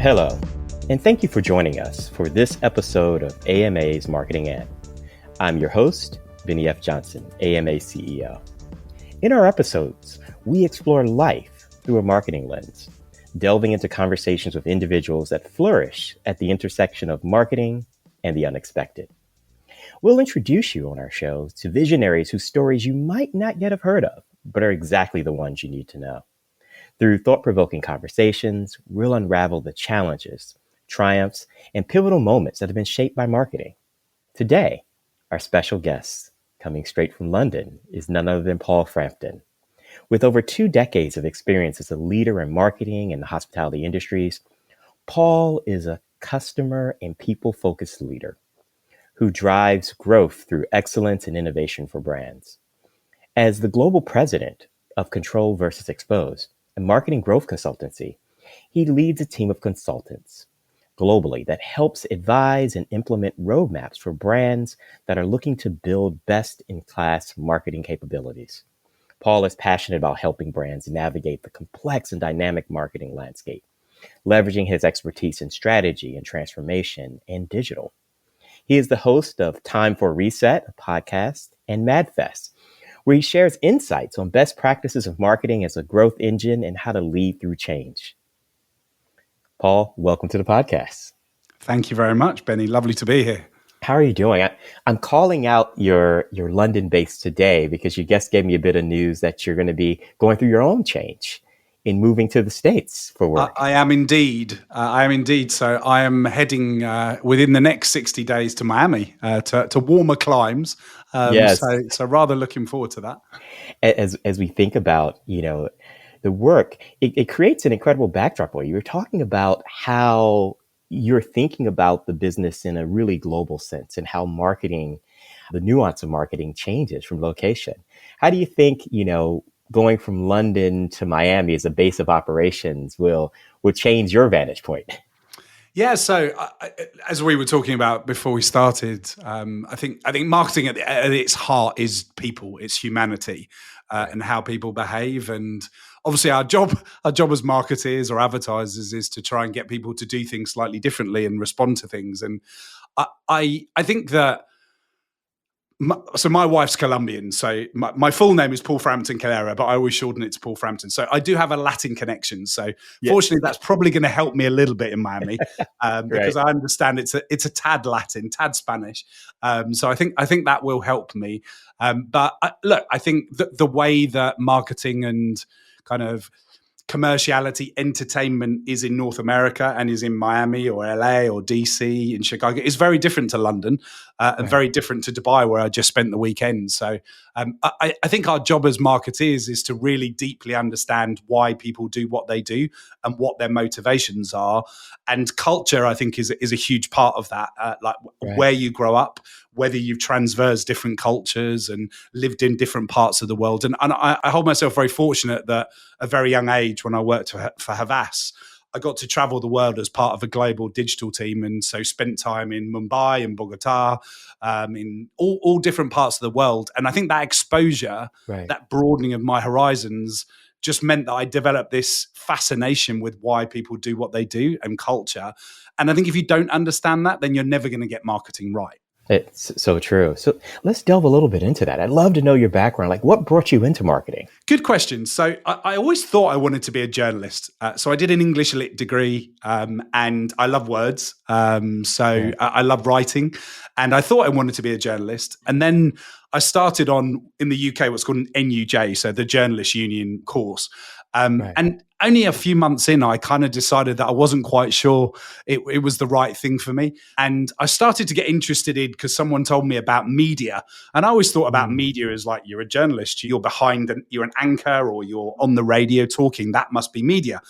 Hello, and thank you for joining us for this episode of AMA's Marketing In. I'm your host, Bennie F Johnson, AMA CEO. In our episodes, we explore life through a marketing lens, delving into conversations with individuals that flourish at the intersection of marketing and the unexpected. We'll introduce you on our show to visionaries whose stories you might not yet have heard of, but are exactly the ones you need to know. Through thought-provoking conversations, we'll unravel the challenges, triumphs, and pivotal moments that have been shaped by marketing. Today, our special guest, coming straight from London, is none other than Paul Frampton. With over 2 decades of experience as a leader in marketing and the hospitality industries, Paul is a customer and people-focused leader who drives growth through excellence and innovation for brands. As the global president of Control versus Expose, a marketing growth consultancy, he leads a team of consultants globally that helps advise and implement roadmaps for brands that are looking to build best-in-class marketing capabilities. Paul is passionate about helping brands navigate the complex and dynamic marketing landscape, leveraging his expertise in strategy and transformation and digital. He is the host of Time for Reset, a podcast, and MadFest, where he shares insights on best practices of marketing as a growth engine and how to lead through change. Paul, welcome to the podcast. Thank you very much, Benny. Lovely to be here. How are you doing? I'm calling out your London base today because you just gave me a bit of news that you're going to be going through your own change in moving to the States for work. I am indeed. So I am heading within the next 60 days to Miami to warmer climes. Yes. So rather looking forward to that. As we think about, the work, it creates an incredible backdrop for you. You're talking about how you're thinking about the business in a really global sense and how marketing, the nuance of marketing changes from location. How do you think, going from London to Miami as a base of operations will change your vantage point? Yeah, so as we were talking about before we started, I think marketing at its heart is people, it's humanity, and how people behave. And obviously, our job as marketers or advertisers is to try and get people to do things slightly differently and respond to things. And I think that. So my wife's Colombian, so my full name is Paul Frampton Calera, but I always shorten it to Paul Frampton. So I do have a Latin connection. So fortunately, that's probably going to help me a little bit in Miami because I understand it's a tad Latin, tad Spanish. So I think that will help me. But I think the way that marketing and kind of commerciality entertainment is in North America and is in Miami or LA or DC and Chicago is very different to London and very different to Dubai, where I just spent the weekend. So I think our job as marketeers is to really deeply understand why people do what they do and what their motivations are. And culture, I think, is a huge part of that, where you grow up, whether you've transversed different cultures and lived in different parts of the world. And I hold myself very fortunate that at a very young age, when I worked for Havas, I got to travel the world as part of a global digital team. And so spent time in Mumbai and Bogota, in all different parts of the world. And I think that exposure, that broadening of my horizons just meant that I developed this fascination with why people do what they do and culture. And I think if you don't understand that, then you're never going to get marketing right. It's so true. So let's delve a little bit into that. I'd love to know your background. Like, what brought you into marketing? Good question. So I always thought I wanted to be a journalist. So I did an English lit degree and I love words. I love writing and I thought I wanted to be a journalist. And then I started in the UK, what's called an NUJ, so the Journalist Union course. And only a few months in, I kind of decided that I wasn't quite sure it was the right thing for me. And I started to get interested in because someone told me about media. And I always thought about media as like, you're a journalist, you're behind, you're an anchor or you're on the radio talking, that must be media.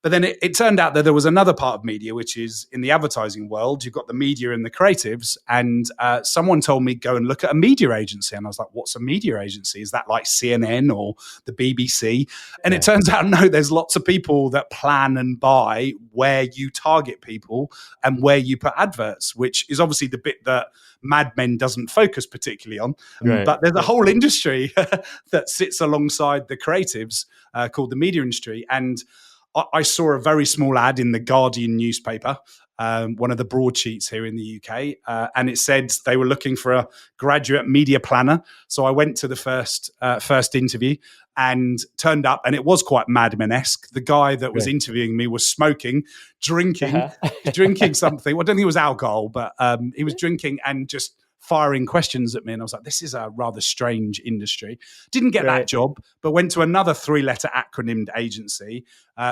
But then it turned out that there was another part of media, which is in the advertising world, you've got the media and the creatives. And someone told me, go and look at a media agency. And I was like, what's a media agency? Is that like CNN or the BBC? And it turns out, no, there's lots of people that plan and buy where you target people and where you put adverts, which is obviously the bit that Mad Men doesn't focus particularly on. But there's a whole industry that sits alongside the creatives called the media industry. And I saw a very small ad in the Guardian newspaper, one of the broadsheets here in the UK, and it said they were looking for a graduate media planner. So I went to the first interview and turned up, and it was quite Mad Men-esque. The guy that was interviewing me was smoking, drinking something. Well, I don't think it was alcohol, but he was drinking and just firing questions at me. And I was like, this is a rather strange industry. Didn't get that job, but went to another 3-letter acronymed agency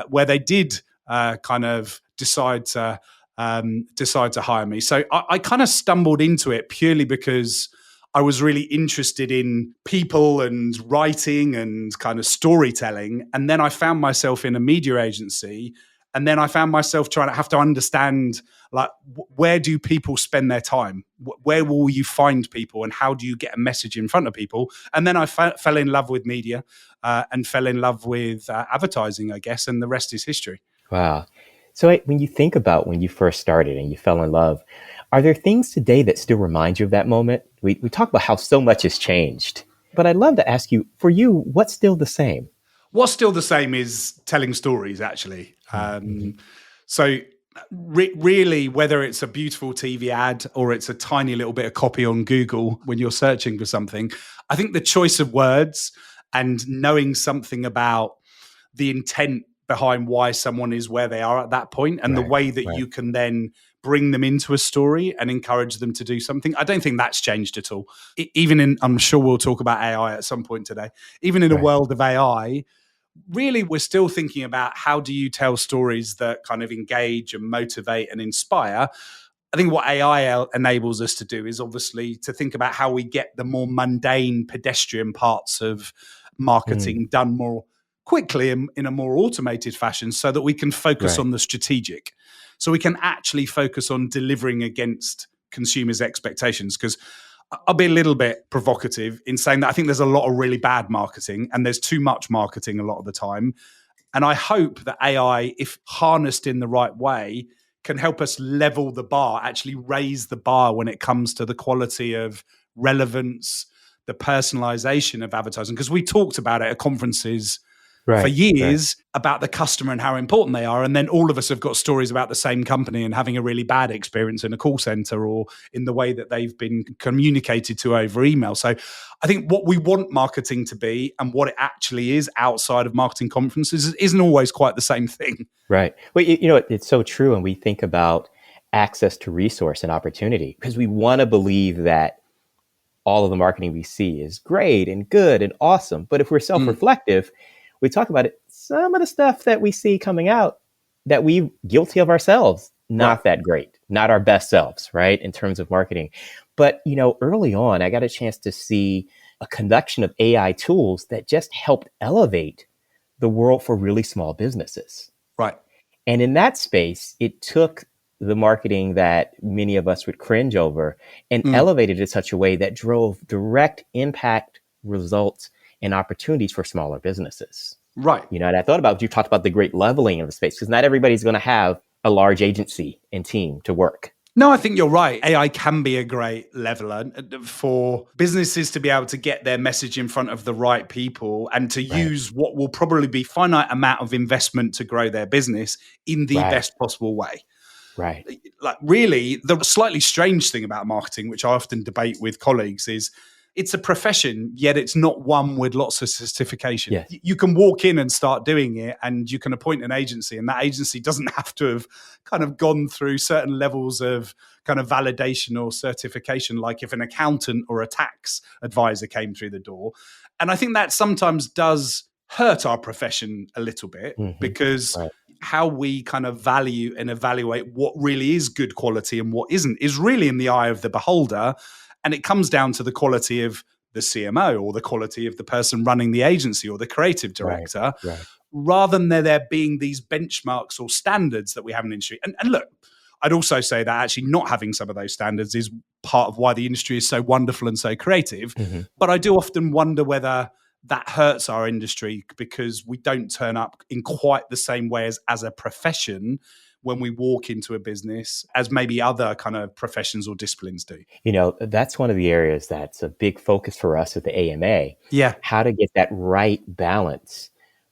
where they did kind of decide to hire me. So I kind of stumbled into it purely because I was really interested in people and writing and kind of storytelling. And then I found myself in a media agency. And then I found myself trying to have to understand, like, where do people spend their time? Where will you find people? And how do you get a message in front of people? And then I fell in love with media and fell in love with advertising, I guess. And the rest is history. Wow. So when you think about when you first started and you fell in love, are there things today that still remind you of that moment? We talk about how so much has changed, but I'd love to ask you, for you, what's still the same? What's still the same is telling stories, actually. So really, whether it's a beautiful TV ad or it's a tiny little bit of copy on Google when you're searching for something, I think the choice of words and knowing something about the intent behind why someone is where they are at that point and the way that you can then bring them into a story and encourage them to do something. I don't think that's changed at all. I'm sure we'll talk about AI at some point today. Even in a world of AI, really, we're still thinking about how do you tell stories that kind of engage and motivate and inspire. I think what AI enables us to do is obviously to think about how we get the more mundane, pedestrian parts of marketing done more quickly and in a more automated fashion so that we can focus on the strategic. So we can actually focus on delivering against consumers' expectations. Because I'll be a little bit provocative in saying that I think there's a lot of really bad marketing and there's too much marketing a lot of the time. And I hope that AI, if harnessed in the right way, can help us level the bar, actually raise the bar when it comes to the quality of relevance, the personalization of advertising. Because we talked about it at conferences for years about the customer and how important they are. And then all of us have got stories about the same company and having a really bad experience in a call center or in the way that they've been communicated to over email. So I think what we want marketing to be and what it actually is outside of marketing conferences isn't always quite the same thing. Right. Well, it's so true. And we think about access to resource and opportunity because we want to believe that all of the marketing we see is great and good and awesome. But if we're self-reflective, we talk about it. Some of the stuff that we see coming out that we guilty of ourselves, not that great, not our best selves, right? In terms of marketing. But, early on, I got a chance to see a collection of AI tools that just helped elevate the world for really small businesses. Right. And in that space, it took the marketing that many of us would cringe over and elevated it in such a way that drove direct impact results and opportunities for smaller businesses. Right. And I thought about, you talked about the great leveling of the space because not everybody's going to have a large agency and team to work. No, I think you're right. AI can be a great leveler for businesses to be able to get their message in front of the right people and to use what will probably be finite amount of investment to grow their business in the best possible way. Right. Like really, the slightly strange thing about marketing, which I often debate with colleagues, is it's a profession, yet it's not one with lots of certification. Yes. You can walk in and start doing it and you can appoint an agency and that agency doesn't have to have kind of gone through certain levels of kind of validation or certification, like if an accountant or a tax advisor came through the door. And I think that sometimes does hurt our profession a little bit because how we kind of value and evaluate what really is good quality and what isn't is really in the eye of the beholder. And it comes down to the quality of the CMO or the quality of the person running the agency or the creative director, rather than there being these benchmarks or standards that we have in the industry. And look, I'd also say that actually not having some of those standards is part of why the industry is so wonderful and so creative. But I do often wonder whether that hurts our industry because we don't turn up in quite the same way as a profession when we walk into a business as maybe other kind of professions or disciplines do. That's one of the areas that's a big focus for us at the AMA. Yeah. How to get that right balance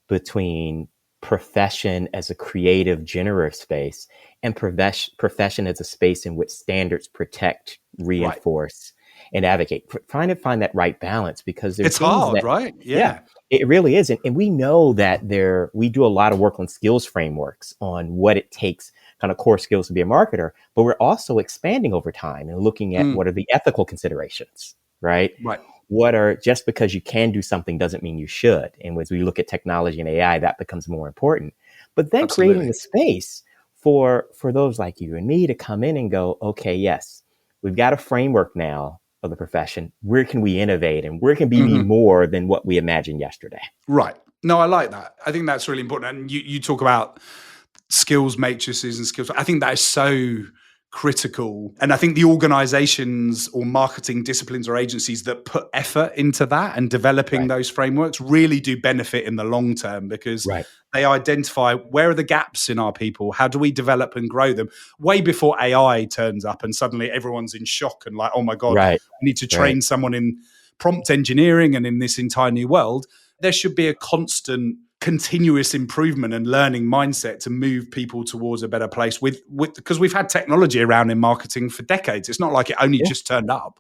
between profession as a creative, generative space, and profession as a space in which standards protect, Right. reinforce, and advocate. Trying to find that right balance, because there are It's things hard, that, right? yeah, Yeah. it really is. And we know that we do a lot of work on skills frameworks on what it takes, kind of core skills to be a marketer, but we're also expanding over time and looking at what are the ethical considerations, right? Right. Just because you can do something doesn't mean you should. And as we look at technology and AI, that becomes more important. But then creating Absolutely. the space for those like you and me to come in and go, okay, yes, we've got a framework now of the profession. Where can we innovate, and where can we be more than what we imagined yesterday? Right. No, I like that. I think that's really important. And you talk about skills matrices and skills. I think that is so critical. And I think the organizations or marketing disciplines or agencies that put effort into that and developing those frameworks really do benefit in the long term, because they identify where are the gaps in our people? How do we develop and grow them? Way before AI turns up and suddenly everyone's in shock and like, oh my God, we need to train someone in prompt engineering and in this entire new world. There should be a constant continuous improvement and learning mindset to move people towards a better place because we've had technology around in marketing for decades. It's not like it only just turned up.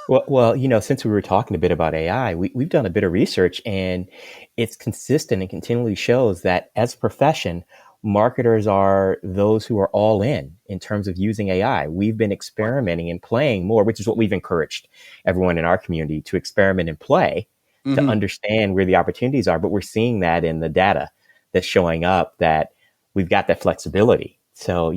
Well, since we were talking a bit about AI, we've done a bit of research, and it's consistent and continually shows that as a profession, marketers are those who are all in terms of using AI. We've been experimenting and playing more, which is what we've encouraged everyone in our community to experiment and play, to understand where the opportunities are. But we're seeing that in the data that's showing up, that we've got that flexibility. So,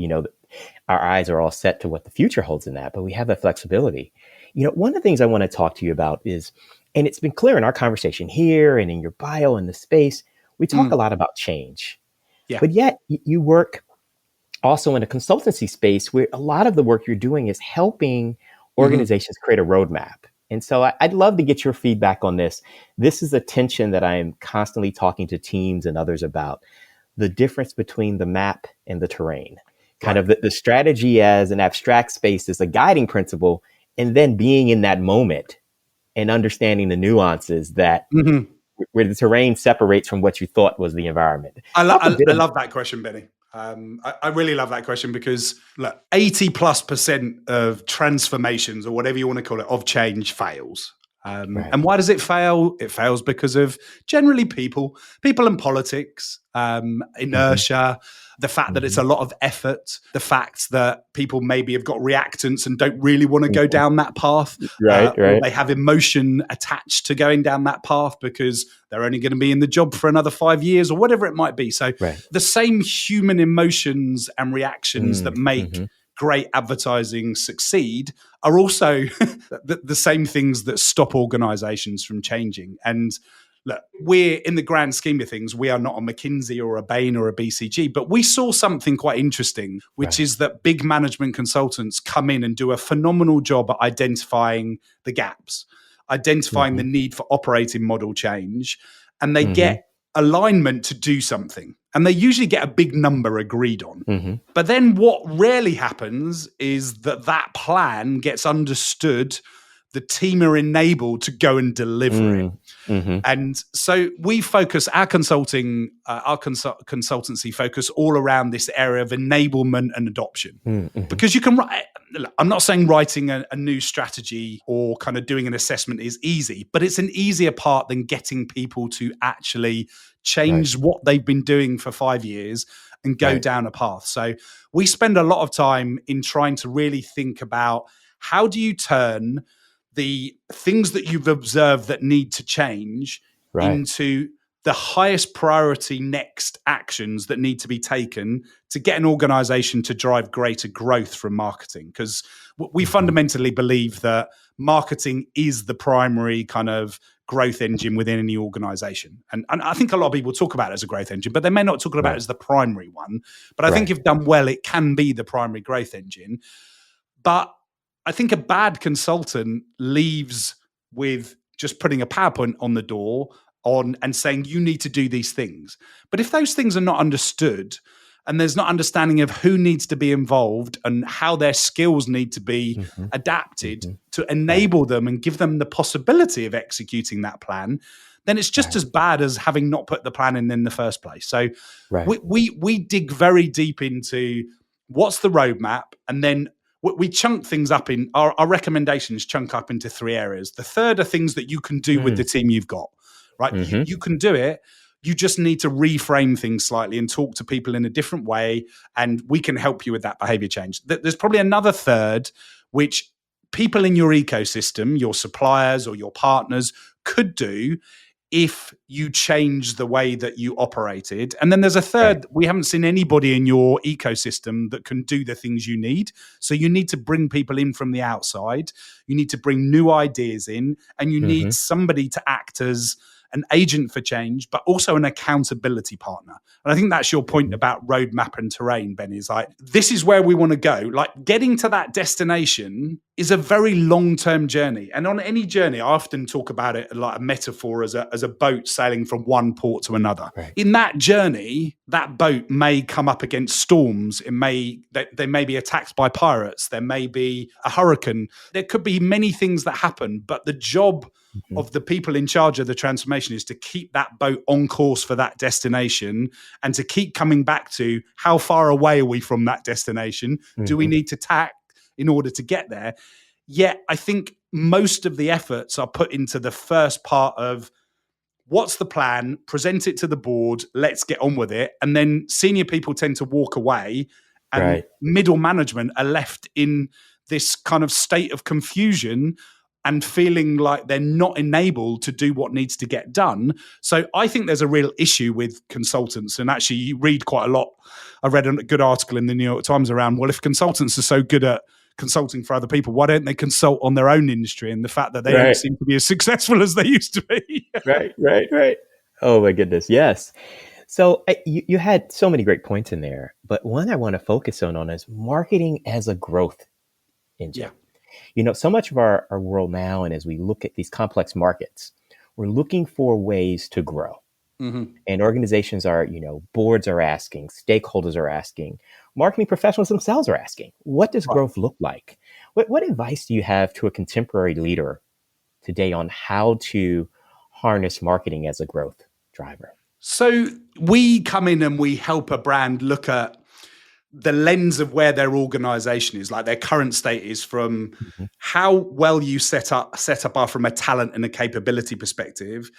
our eyes are all set to what the future holds in that, but we have that flexibility. One of the things I want to talk to you about is, and it's been clear in our conversation here and in your bio in the space, we talk a lot about change. Yeah. But yet you work also in a consultancy space where a lot of the work you're doing is helping organizations create a roadmap. And so I'd love to get your feedback on this. This is a tension that I'm constantly talking to teams and others about, the difference between the map and the terrain, kind of the strategy as an abstract space is a guiding principle, and then being in that moment and understanding the nuances that where the terrain separates from what you thought was the environment. I love that question, Benny. I really love that question, because look, 80+% of transformations, or whatever you want to call it, of change fails. And why does it fail? It fails because of generally people and politics, inertia, the fact that it's a lot of effort, the fact that people maybe have got reactants and don't really want to go down that path. Or they have emotion attached to going down that path because they're only going to be in the job for another 5 years or whatever it might be. So the same human emotions and reactions that make great advertising succeed are also the same things that stop organizations from changing. And look, we're, in the grand scheme of things, we are not a McKinsey or a Bain or a BCG, but we saw something quite interesting, which is that big management consultants come in and do a phenomenal job at identifying the gaps, identifying the need for operating model change, and they get alignment to do something. And they usually get a big number agreed on. But then what rarely happens is that plan gets understood. The team are enabled to go and deliver it. And so we focus our consultancy focus all around this area of enablement and adoption. Because you can write, I'm not saying writing a new strategy or kind of doing an assessment is easy, but it's an easier part than getting people to actually change what they've been doing for 5 years and go down a path. So we spend a lot of time in trying to really think about, how do you turn the things that you've observed that need to change into the highest priority next actions that need to be taken to get an organization to drive greater growth from marketing. Because we fundamentally believe that marketing is the primary kind of growth engine within any organization. And I think a lot of people talk about it as a growth engine, but they may not talk about it as the primary one. But I think if done well, it can be the primary growth engine. But I think a bad consultant leaves with just putting a PowerPoint on the door and saying, you need to do these things. But if those things are not understood, and there's not understanding of who needs to be involved and how their skills need to be adapted to enable them and give them the possibility of executing that plan, then it's just as bad as having not put the plan in the first place. So Right. we dig very deep into what's the roadmap, and then we chunk things up in our recommendations chunk up into 3 areas. The third are things that you can do with the team you've got, right? You can do it. You just need to reframe things slightly and talk to people in a different way, and we can help you with that behavior change. There's probably another third, which people in your ecosystem, your suppliers or your partners, could do if you change the way that you operated. And then there's a third, we haven't seen anybody in your ecosystem that can do the things you need. So you need to bring people in from the outside. You need to bring new ideas in, and you need somebody to act as an agent for change, but also an accountability partner. And I think that's your point about roadmap and terrain, Ben, is like, this is where we want to go. Like, getting to that destination is a very long-term journey. And on any journey, I often talk about it like a metaphor as a boat sailing from one port to another. Right. In that journey, that boat may come up against storms. They may be attacked by pirates. There may be a hurricane. There could be many things that happen, but the job of the people in charge of the transformation is to keep that boat on course for that destination, and to keep coming back to how far away are we from that destination? Do we need to tack in order to get there? Yet I think most of the efforts are put into the first part of what's the plan, present it to the board, let's get on with it. And then senior people tend to walk away, and middle management are left in this kind of state of confusion and feeling like they're not enabled to do what needs to get done. So I think there's a real issue with consultants. And actually, you read quite a lot. I read a good article in the New York Times around, well, if consultants are so good at consulting for other people, why don't they consult on their own industry? And the fact that they don't seem to be as successful as they used to be. Right. Oh, my goodness. Yes. So you had so many great points in there, but one I want to focus on is marketing as a growth engine. Yeah. You know, so much of our world now, and as we look at these complex markets, we're looking for ways to grow. And organizations are, boards are asking, stakeholders are asking, marketing professionals themselves are asking, what does growth look like? What advice do you have to a contemporary leader today on how to harness marketing as a growth driver? So we come in and we help a brand look at the lens of where their organization is, like their current state is, from how well you set up are from a talent and a capability perspective,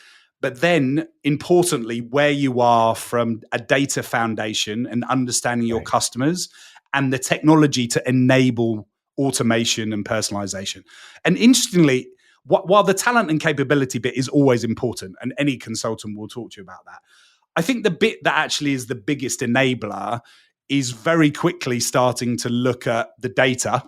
but then importantly, where you are from a data foundation and understanding your customers and the technology to enable automation and personalization. And interestingly, while the talent and capability bit is always important, and any consultant will talk to you about that, I think the bit that actually is the biggest enabler is very quickly starting to look at the data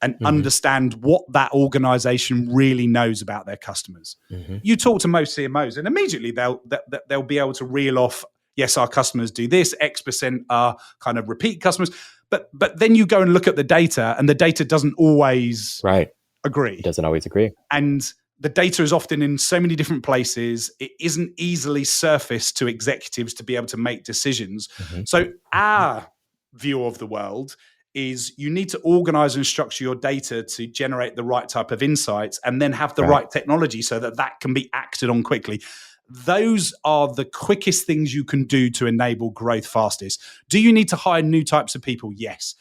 and understand what that organization really knows about their customers. You talk to most CMOs, and immediately they'll be able to reel off, yes, our customers do this, X% are kind of repeat customers. But then you go and look at the data, and the data doesn't always agree. It doesn't always agree. And the data is often in so many different places. It isn't easily surfaced to executives to be able to make decisions. So our view of the world is you need to organize and structure your data to generate the right type of insights, and then have the right technology so that can be acted on quickly. Those are the quickest things you can do to enable growth fastest. Do you need to hire new types of people? Yes.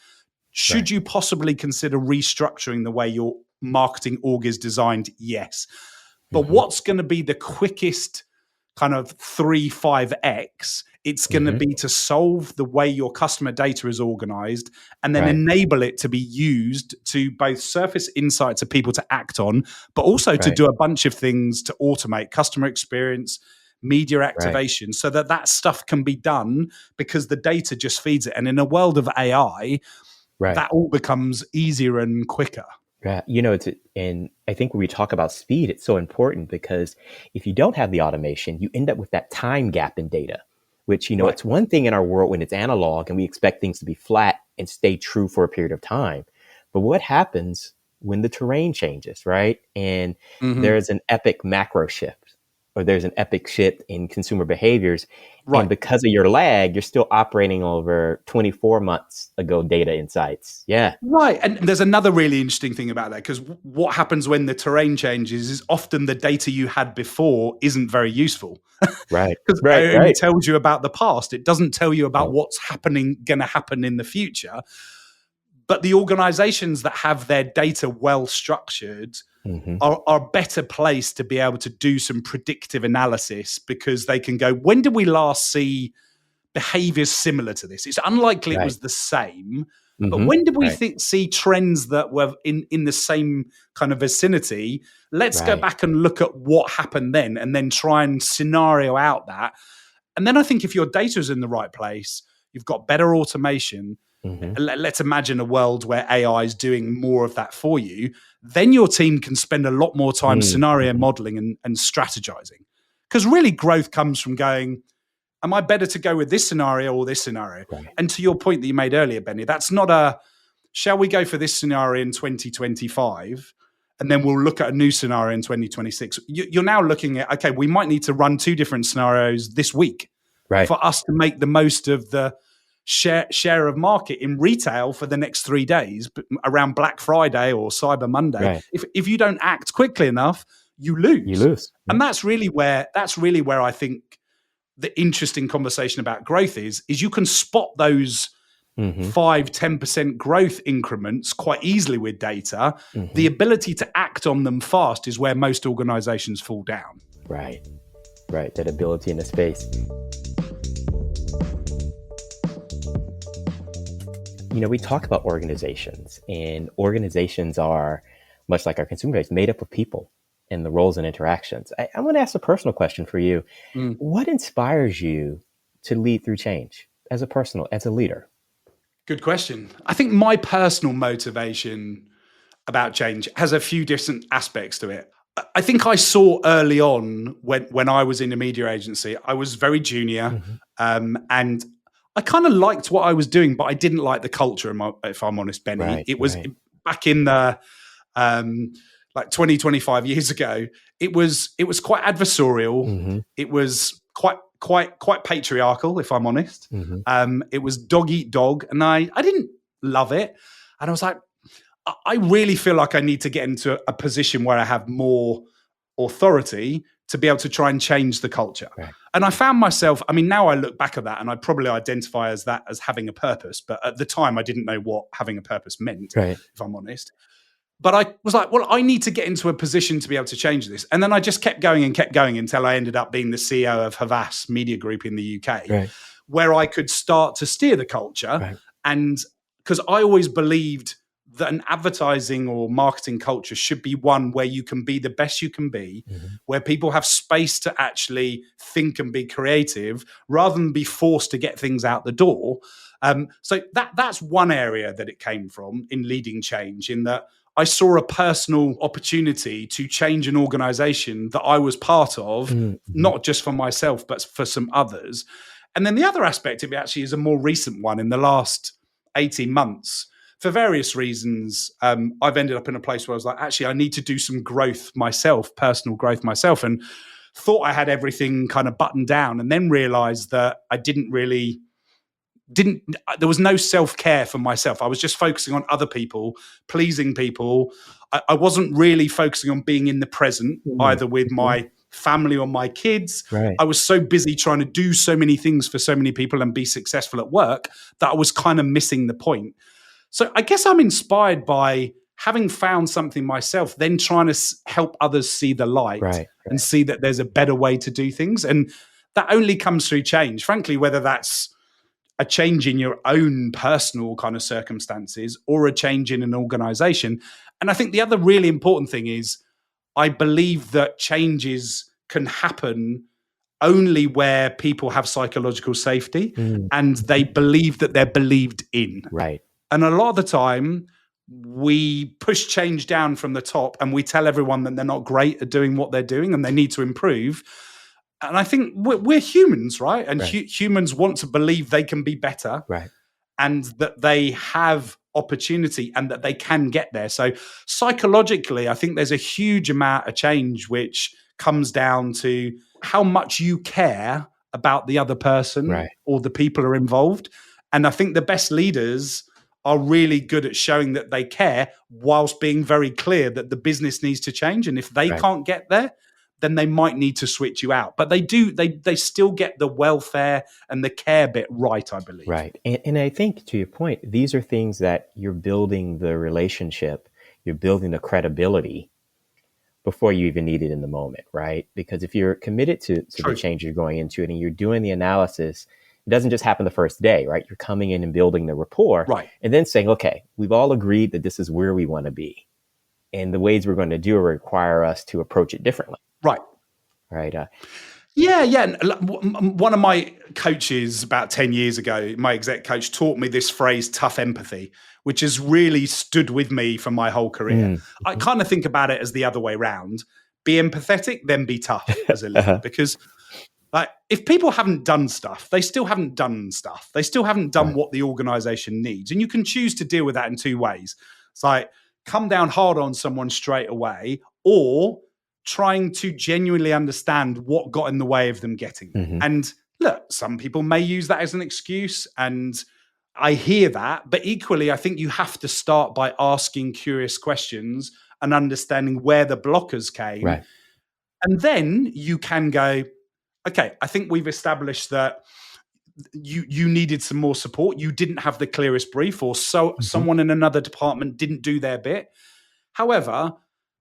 Should you possibly consider restructuring the way your marketing org is designed? Yes. But what's going to be the quickest kind of 3-5x? It's going to be to solve the way your customer data is organized, and then enable it to be used to both surface insights of people to act on, but also to do a bunch of things to automate customer experience, media activation, so that stuff can be done because the data just feeds it. And in a world of AI, that all becomes easier and quicker. Yeah, and I think when we talk about speed, it's so important, because if you don't have the automation, you end up with that time gap in data, which, it's one thing in our world when it's analog and we expect things to be flat and stay true for a period of time. But what happens when the terrain changes, right? And there's an epic macro shift. or there's an epic shift in consumer behaviors. And Right. because of your lag, you're still operating over 24 months ago data insights. Yeah. Right. And there's another really interesting thing about that, because what happens when the terrain changes is often the data you had before isn't very useful. Right. Because Right. it only tells you about the past. It doesn't tell you about Right. what's going to happen in the future. But the organizations that have their data well structured are better placed to be able to do some predictive analysis, because they can go, when did we last see behaviors similar to this? It's unlikely it Right. was the same, but when did we see trends that were in the same kind of vicinity? Let's go back and look at what happened then, and then try and scenario out that. And then I think if your data is in the right place, you've got better automation. Let's imagine a world where AI is doing more of that for you. Then your team can spend a lot more time scenario modeling and strategizing. Because really growth comes from going, am I better to go with this scenario or this scenario? Right. And to your point that you made earlier, Benny, that's not a, shall we go for this scenario in 2025? And then we'll look at a new scenario in 2026. You're now looking at, okay, we might need to run two different scenarios this week for us to make the most of the share of market in retail for the next 3 days around Black Friday or Cyber Monday. Right. If you don't act quickly enough, you lose. You lose. And that's really where I think the interesting conversation about growth is you can spot those 5-10% growth increments quite easily with data. The ability to act on them fast is where most organizations fall down. Right. That ability in the space. We talk about organizations, and organizations are, much like our consumer base, made up of people and the roles and interactions. I want to ask a personal question for you. What inspires you to lead through change as a leader? Good question. I think my personal motivation about change has a few different aspects to it. I think I saw early on when I was in a media agency, I was very junior, and I kind of liked what I was doing, but I didn't like the culture, if I'm honest, Benny. It was back in the like 20, 25 years ago. It was quite adversarial. It was quite patriarchal, if I'm honest. It was dog eat dog, and I didn't love it. And I was like, I really feel like I need to get into a position where I have more authority to be able to try and change the culture. And I found myself, now I look back at that and I probably identify as having a purpose. But at the time, I didn't know what having a purpose meant, if I'm honest. But I was like, well, I need to get into a position to be able to change this. And then I just kept going until I ended up being the CEO of Havas Media Group in the UK, where I could start to steer the culture. And because I always believed that an advertising or marketing culture should be one where you can be the best you can be, where people have space to actually think and be creative rather than be forced to get things out the door. So that's one area that it came from in leading change, in that I saw a personal opportunity to change an organization that I was part of, not just for myself, but for some others. And then the other aspect of it actually is a more recent one in the last 18 months. For various reasons, I've ended up in a place where I was like, actually, I need to do some growth myself, personal growth myself, and thought I had everything kind of buttoned down, and then realized that I there was no self-care for myself. I was just focusing on other people, pleasing people. I wasn't really focusing on being in the present, either with my family or my kids. I was so busy trying to do so many things for so many people and be successful at work that I was kind of missing the point. So I guess I'm inspired by having found something myself, then trying to help others see the light and see that there's a better way to do things. And that only comes through change, frankly, whether that's a change in your own personal kind of circumstances or a change in an organization. And I think the other really important thing is I believe that changes can happen only where people have psychological safety and they believe that they're believed in. And a lot of the time, we push change down from the top and we tell everyone that they're not great at doing what they're doing and they need to improve. And I think we're humans, right? And humans want to believe they can be better and that they have opportunity and that they can get there. So psychologically, I think there's a huge amount of change which comes down to how much you care about the other person or the people who are involved. And I think the best leaders are really good at showing that they care whilst being very clear that the business needs to change. And if they can't get there, then they might need to switch you out. But they still get the welfare and the care bit right, I believe. Right. And I think, to your point, these are things that you're building the relationship, you're building the credibility before you even need it in the moment, right? Because if you're committed to the change you're going into it and you're doing the analysis, it doesn't just happen the first day, right? You're coming in and building the rapport and then saying, okay, we've all agreed that this is where we want to be. And the ways we're going to do it require us to approach it differently. Right. Yeah. One of my coaches about 10 years ago, my exec coach, taught me this phrase, tough empathy, which has really stood with me for my whole career. I kind of think about it as the other way around. Be empathetic, then be tough as a leader. Because like, if people haven't done stuff, they still haven't done stuff. They still haven't done what the organization needs. And you can choose to deal with that in two ways. It's like come down hard on someone straight away, or trying to genuinely understand what got in the way of them getting there. And look, some people may use that as an excuse, and I hear that, but equally, I think you have to start by asking curious questions and understanding where the blockers came. And then you can go, okay, I think we've established that you needed some more support. You didn't have the clearest brief, or someone in another department didn't do their bit. However,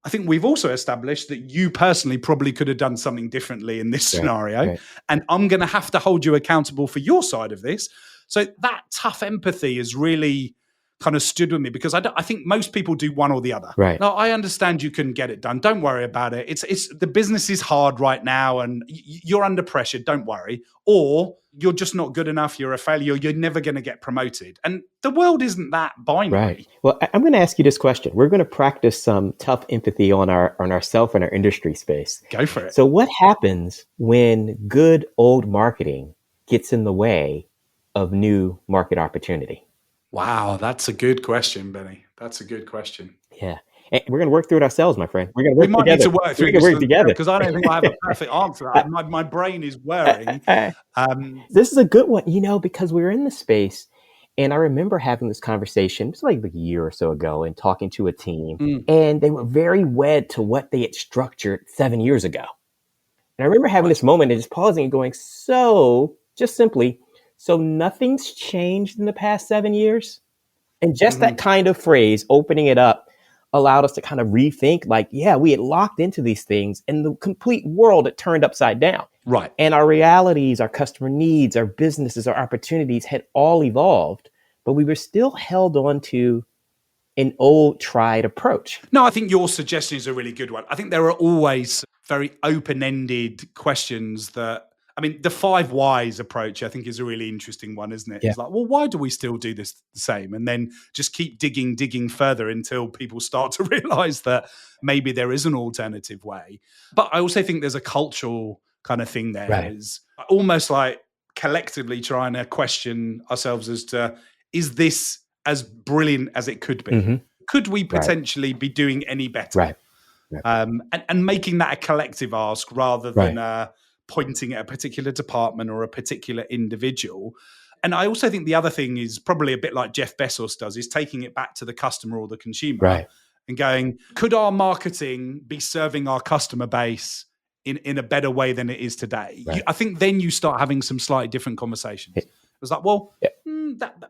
I think we've also established that you personally probably could have done something differently in this scenario. And I'm going to have to hold you accountable for your side of this. So that tough empathy is really kind of stood with me, because I think most people do one or the other. Now, I understand you couldn't get it done. Don't worry about it. It's the business is hard right now and you're under pressure. Don't worry. Or you're just not good enough. You're a failure. You're never going to get promoted. And the world isn't that binary. Well, I'm going to ask you this question. We're going to practice some tough empathy on ourself and our industry space. Go for it. So what happens when good old marketing gets in the way of new market opportunity? Wow, that's a good question, Benny. That's a good question. Yeah. And we're going to work through it ourselves, my friend. We're going to work together. We might need to work through this together. Because I don't think I have a perfect answer. My brain is whirring. This is a good one, because we're in the space. And I remember having this conversation, it was like a year or so ago, and talking to a team. And they were very wed to what they had structured 7 years ago. And I remember having this moment and just pausing and going, so nothing's changed in the past 7 years? And just that kind of phrase, opening it up, allowed us to kind of rethink, we had locked into these things and the complete world had turned upside down. And our realities, our customer needs, our businesses, our opportunities had all evolved, but we were still held on to an old tried approach. No, I think your suggestion is a really good one. I think there are always very open-ended questions that, the 5 whys approach, I think, is a really interesting one, isn't it? It's like, well, why do we still do this the same? And then just keep digging further until people start to realize that maybe there is an alternative way. But I also think there's a cultural kind of thing there. Is almost like collectively trying to question ourselves as to, is this as brilliant as it could be? Could we potentially be doing any better? And making that a collective ask rather than pointing at a particular department or a particular individual. And I also think the other thing is probably a bit like Jeff Bezos does, is taking it back to the customer or the consumer and going, could our marketing be serving our customer base in a better way than it is today? I think then you start having some slightly different conversations. It's like, well,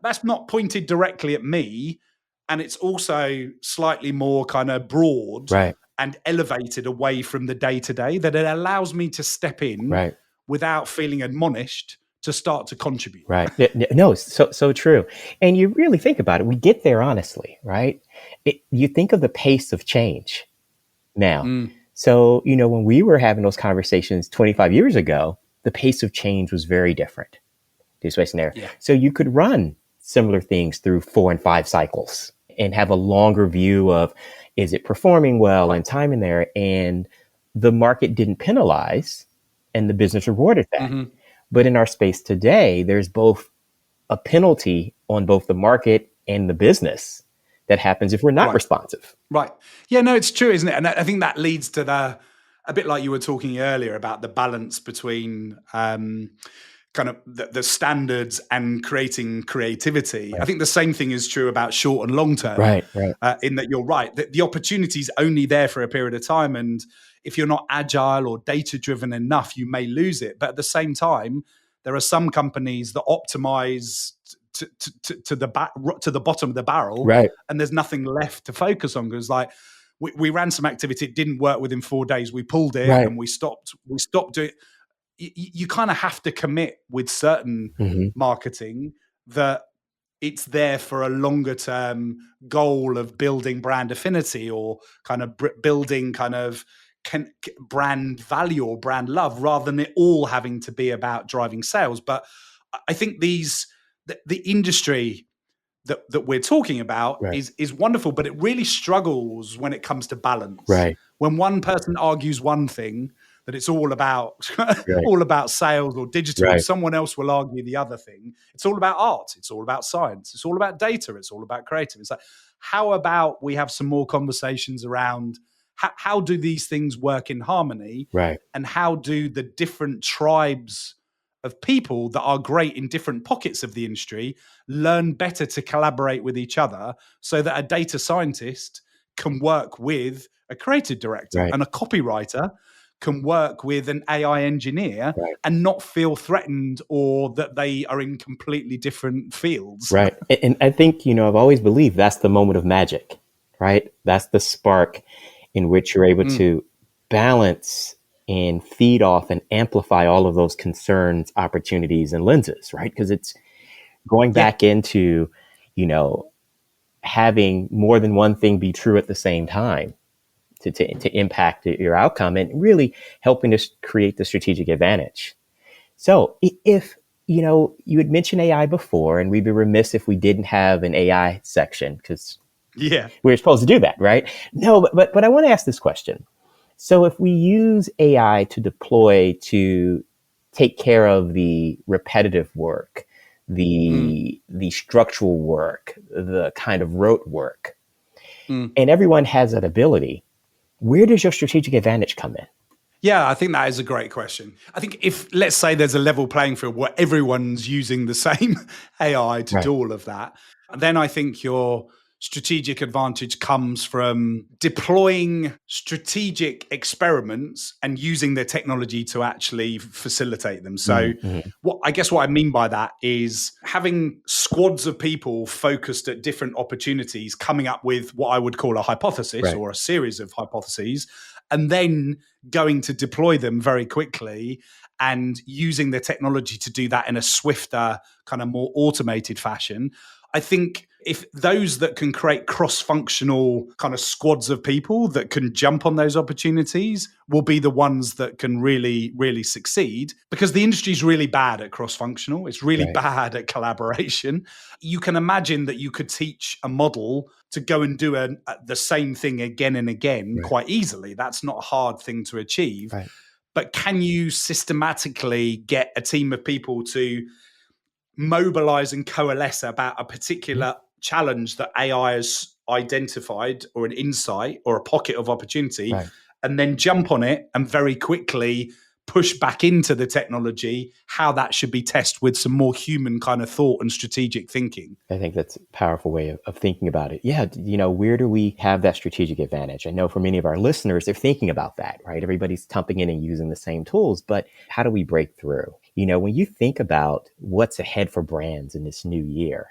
that's not pointed directly at me. And it's also slightly more kind of broad and elevated away from the day-to-day, that it allows me to step in without feeling admonished to start to contribute. No, so true. And you really think about it, we get there honestly, right? You think of the pace of change now. So, when we were having those conversations 25 years ago, the pace of change was very different. So you could run similar things through 4 and 5 cycles and have a longer view of, is it performing well and time in there? And the market didn't penalize and the business rewarded that. But in our space today, there's both a penalty on both the market and the business that happens if we're not responsive. Yeah, no, it's true, isn't it? And I think that leads to a bit like you were talking earlier about the balance between kind of the standards and creating creativity. Right. I think the same thing is true about short and long term. Right. In that you're right, the opportunity is only there for a period of time, and if you're not agile or data driven enough, you may lose it. But at the same time, there are some companies that optimize to the bottom of the barrel, Right. and there's nothing left to focus on, because like we ran some activity, it didn't work within 4 days, we pulled it, Right. and we stopped doing. You kind of have to commit with certain marketing that it's there for a longer term goal of building brand affinity, or kind of building kind of brand value or brand love, rather than it all having to be about driving sales. But I think the industry that we're talking about Right. is wonderful, but it really struggles when it comes to balance. Right. When one person argues one thing, that it's all about Right. all about sales or digital, Right. someone else will argue the other thing. It's all about art. It's all about science. It's all about data. It's all about creative. It's like, how about we have some more conversations around how do these things work in harmony, Right. and how do the different tribes of people that are great in different pockets of the industry learn better to collaborate with each other, so that a data scientist can work with a creative director, Right. and a copywriter can work with an AI engineer, Right. and not feel threatened or that they are in completely different fields. Right. And I think, I've always believed that's the moment of magic, right? That's the spark in which you're able to balance and feed off and amplify all of those concerns, opportunities, and lenses, right? Because it's going back into, having more than one thing be true at the same time to impact your outcome, and really helping to create the strategic advantage. So if, you had mentioned AI before, and we'd be remiss if we didn't have an AI section, because we're supposed to do that, right? No, but I want to ask this question. So if we use AI to deploy to take care of the repetitive work, the structural work, the kind of rote work, and everyone has that ability, where does your strategic advantage come in? Yeah, I think that is a great question. I think if, let's say there's a level playing field where everyone's using the same AI to do all of that, then I think your strategic advantage comes from deploying strategic experiments and using their technology to actually facilitate them. So what I mean by that is having squads of people focused at different opportunities, coming up with what I would call a hypothesis or a series of hypotheses, and then going to deploy them very quickly, and using the technology to do that in a swifter, kind of more automated fashion. I think if those that can create cross-functional kind of squads of people that can jump on those opportunities will be the ones that can really, really succeed, because the industry is really bad at cross-functional. It's really bad at collaboration. You can imagine that you could teach a model to go and do the same thing again and again quite easily. That's not a hard thing to achieve. But can you systematically get a team of people to mobilize and coalesce about a particular challenge that AI has identified, or an insight or a pocket of opportunity, and then jump on it and very quickly push back into the technology, how that should be tested with some more human kind of thought and strategic thinking? I think that's a powerful way of thinking about it. Yeah. Where do we have that strategic advantage? I know for many of our listeners, they're thinking about that, right? Everybody's tumping in and using the same tools, but how do we break through? When you think about what's ahead for brands in this new year,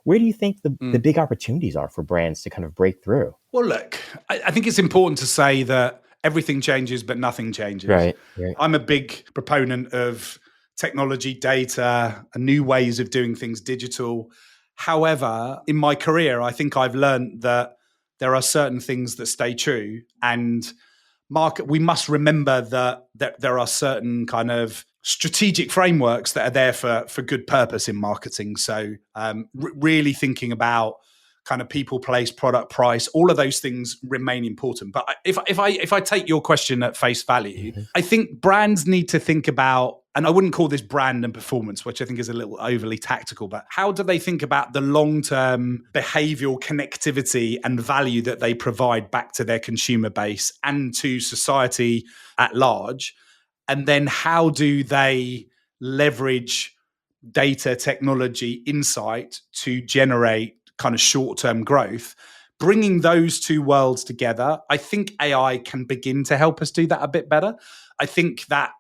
where do you think the big opportunities are for brands to kind of break through? Well, look, I think it's important to say that everything changes, but nothing changes. Right. I'm a big proponent of technology, data, and new ways of doing things digital. However, in my career, I think I've learned that there are certain things that stay true, and we must remember that there are certain kind of strategic frameworks that are there for good purpose in marketing. So really thinking about kind of people, place, product, price, all of those things remain important. But if I take your question at face value, I think brands need to think about and I wouldn't call this brand and performance, which I think is a little overly tactical, but how do they think about the long-term behavioral connectivity and value that they provide back to their consumer base and to society at large? And then how do they leverage data, technology, insight to generate kind of short-term growth? Bringing those two worlds together, I think AI can begin to help us do that a bit better. I think that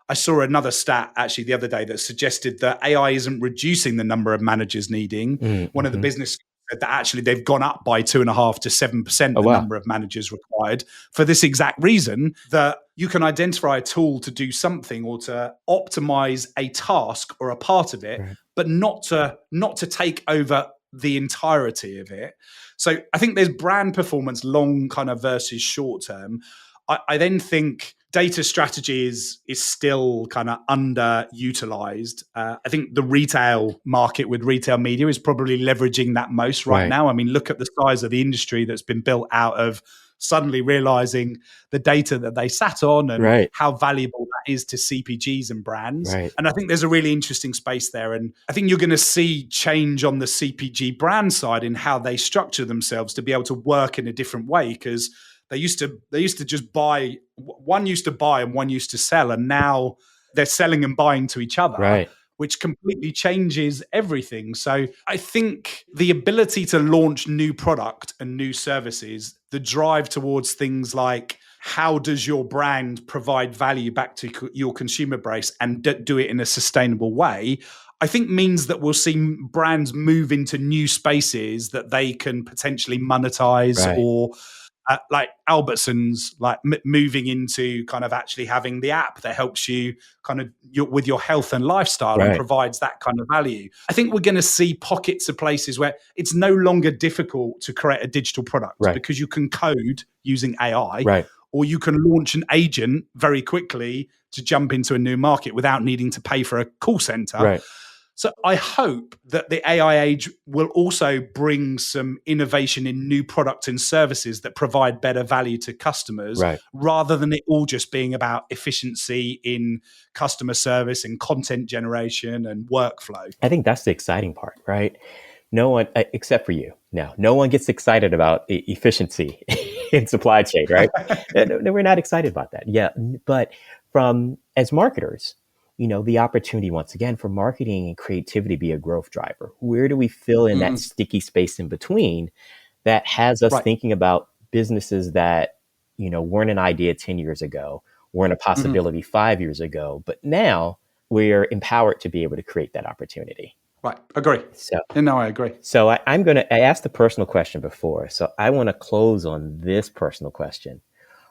I saw another stat actually the other day that suggested that AI isn't reducing the number of managers needing. One of the business said that actually they've gone up by 2.5% to 7% the number of managers required for this exact reason, that you can identify a tool to do something or to optimize a task or a part of it, but not to take over the entirety of it. So I think there's brand performance, long kind of versus short term. I then think data strategy is still kind of underutilized. I think the retail market with retail media is probably leveraging that most right now. I mean, look at the size of the industry that's been built out of suddenly realizing the data that they sat on and how valuable that is to CPGs and brands. And I think there's a really interesting space there. And I think you're going to see change on the CPG brand side in how they structure themselves to be able to work in a different way, because they used to just buy. One used to buy and one used to sell, and now they're selling and buying to each other, which completely changes everything. So I think the ability to launch new product and new services, the drive towards things like how does your brand provide value back to your consumer base and do it in a sustainable way, I think means that we'll see brands move into new spaces that they can potentially monetize or like Albertsons, like moving into kind of actually having the app that helps you kind of with your health and lifestyle and provides that kind of value. I think we're going to see pockets of places where it's no longer difficult to create a digital product because you can code using AI or you can launch an agent very quickly to jump into a new market without needing to pay for a call center. So I hope that the AI age will also bring some innovation in new products and services that provide better value to customers, rather than it all just being about efficiency in customer service and content generation and workflow. I think that's the exciting part, right? No one, except for you now, no one gets excited about efficiency in supply chain, right? No, we're not excited about that. Yeah, but as marketers, you know, the opportunity once again for marketing and creativity be a growth driver. Where do we fill in that sticky space in between that has us thinking about businesses that, you know, weren't an idea 10 years ago, weren't a possibility 5 years ago, but now we're empowered to be able to create that opportunity. Agree. So, no, I agree. So I asked the personal question before, so I want to close on this personal question.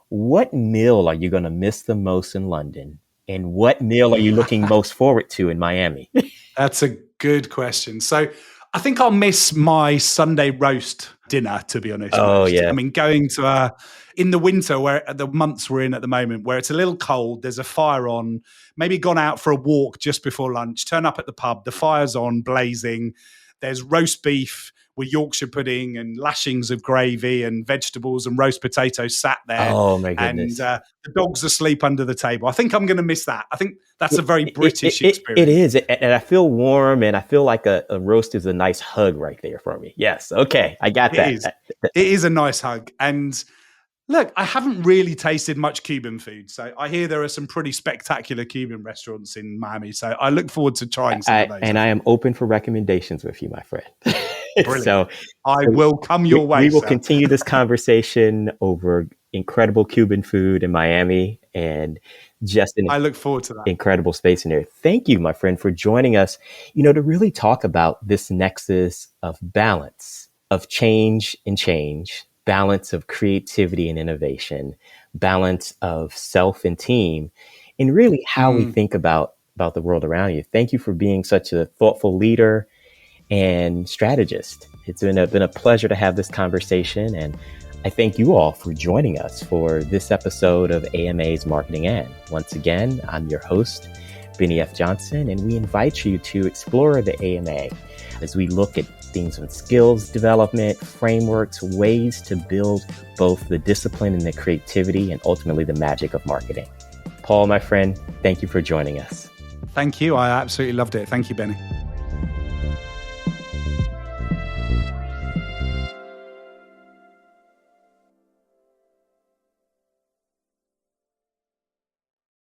What meal are you going to miss the most in London? And what meal are you looking most forward to in Miami? That's a good question. So I think I'll miss my Sunday roast dinner, to be honest. I mean, going to in the winter, where the months we're in at the moment, where it's a little cold, there's a fire on, maybe gone out for a walk just before lunch, turn up at the pub, the fire's on, blazing. There's roast beef with Yorkshire pudding and lashings of gravy and vegetables and roast potatoes sat there. Oh, my goodness. And the dog's asleep under the table. I think I'm going to miss that. I think that's a very British experience. It is. And I feel warm, and I feel like a roast is a nice hug right there for me. Yes. Okay. I got that. It is a nice hug. And look, I haven't really tasted much Cuban food. So I hear there are some pretty spectacular Cuban restaurants in Miami. So I look forward to trying some of those. And I am open for recommendations with you, my friend. So I will come your way. We will continue this conversation over incredible Cuban food in Miami, and I look forward to that. Incredible space in there. Thank you, my friend, for joining us, you know, to really talk about this nexus of balance, of change and change, balance of creativity and innovation, balance of self and team, and really how we think about the world around you. Thank you for being such a thoughtful leader and strategist. It's been a pleasure to have this conversation, and I thank you all for joining us for this episode of AMA's Marketing Ed. Once again, I'm your host, Bennie F Johnson, and we invite you to explore the AMA as we look at things on skills development, frameworks, ways to build both the discipline and the creativity and ultimately the magic of marketing. Paul, my friend, thank you for joining us. Thank you. I absolutely loved it. Thank you, Benny.